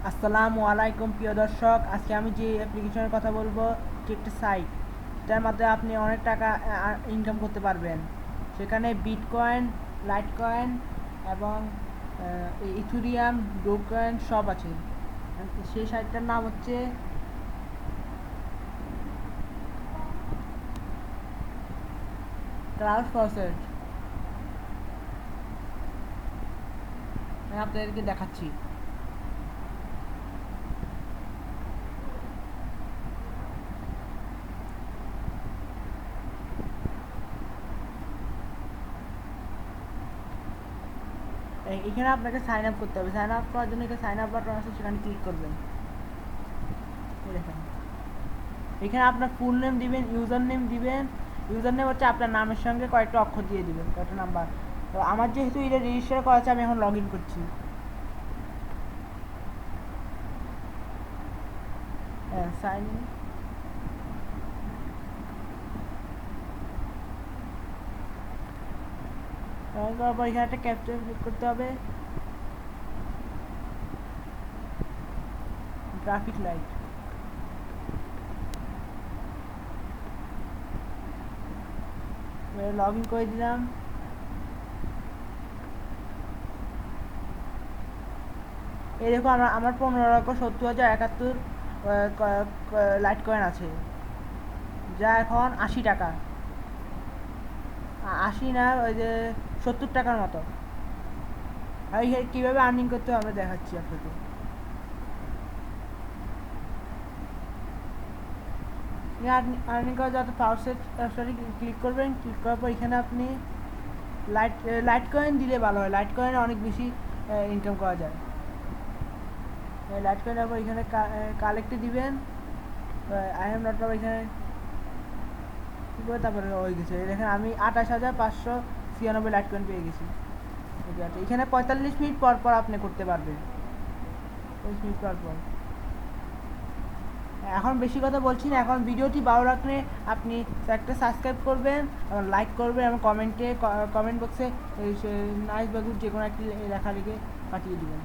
আসসালামু আলাইকুম প্রিয় দর্শক, আজকে আমি যে অ্যাপ্লিকেশনের কথা বলবো এটি একটা সাইট, এটার মাধ্যমে আপনি অনেক টাকা ইনকাম করতে পারবেন। সেখানে বিটকয়েন, লাইটকয়েন এবং ইথুরিয়াম, ডোকয়েন সব আছে। সেই সাইটটার নাম হচ্ছে ক্লাউড ফরসেট। আমি আপনাদেরকে দেখাচ্ছি। এখানে আপনাকে সাইন আপ করতে হবে। সাইন আপ করার জন্য এখানে সাইন আপ বাটন আছে, সেখানে ক্লিক করবেন। এই দেখেন, এখানে আপনার ফুল নেম দিবেন, ইউজার নেম দিবেন। ইউজার নেম হচ্ছে আপনার নামের সঙ্গে কয়েকটা অক্ষর দিয়ে দিবেন, কয়েকটা নাম্বার। তো আমার যেহেতু এটা রেজিস্টার করা আছে, আমি এখন লগ ইন করছি। হ্যাঁ, সাইন ইন। লগ ইন করার পর এখানে একটা ক্যাপচা করতে হবে। ট্রাফিক লাইট লগ ইন করে দিলাম। এই দেখো, আমার 15,70,071 লাইট কয়েন আছে, যা এখন 80 টাকা। 80 না, ওই যে 70 টাকার মতো। আর কীভাবে আর্নিং করতে হবে আমরা দেখাচ্ছি আপনাকে। আর্নিং করার যাতে পাওয়ার সরি ক্লিক করবেন। ক্লিক করার পর এখানে আপনি লাইট কয়েন দিলে ভালো হয়। লাইট কয়েনে অনেক বেশি ইনকাম করা যায়। লাইট কয়েনের পর এখানে কালেক্টে দিবেন। আই এম নট এখানে কী করে তারপরে হয়ে গেছে। দেখেন, আমি 28,596 লাইট কয়েন পেয়ে গেছি। এখানে 45 মিনিট পর পর আপনি করতে পারবেন। 45 মিনিট পর পর। এখন বেশি কথা বলছি না। এখন ভিডিওটি ভালো লাগলে আপনি একটা সাবস্ক্রাইব করবেন এবং লাইক করবেন এবং কমেন্ট বক্সে নাইস বা গুড যে কোনো একটি লেখা লিখে পাঠিয়ে দেবেন।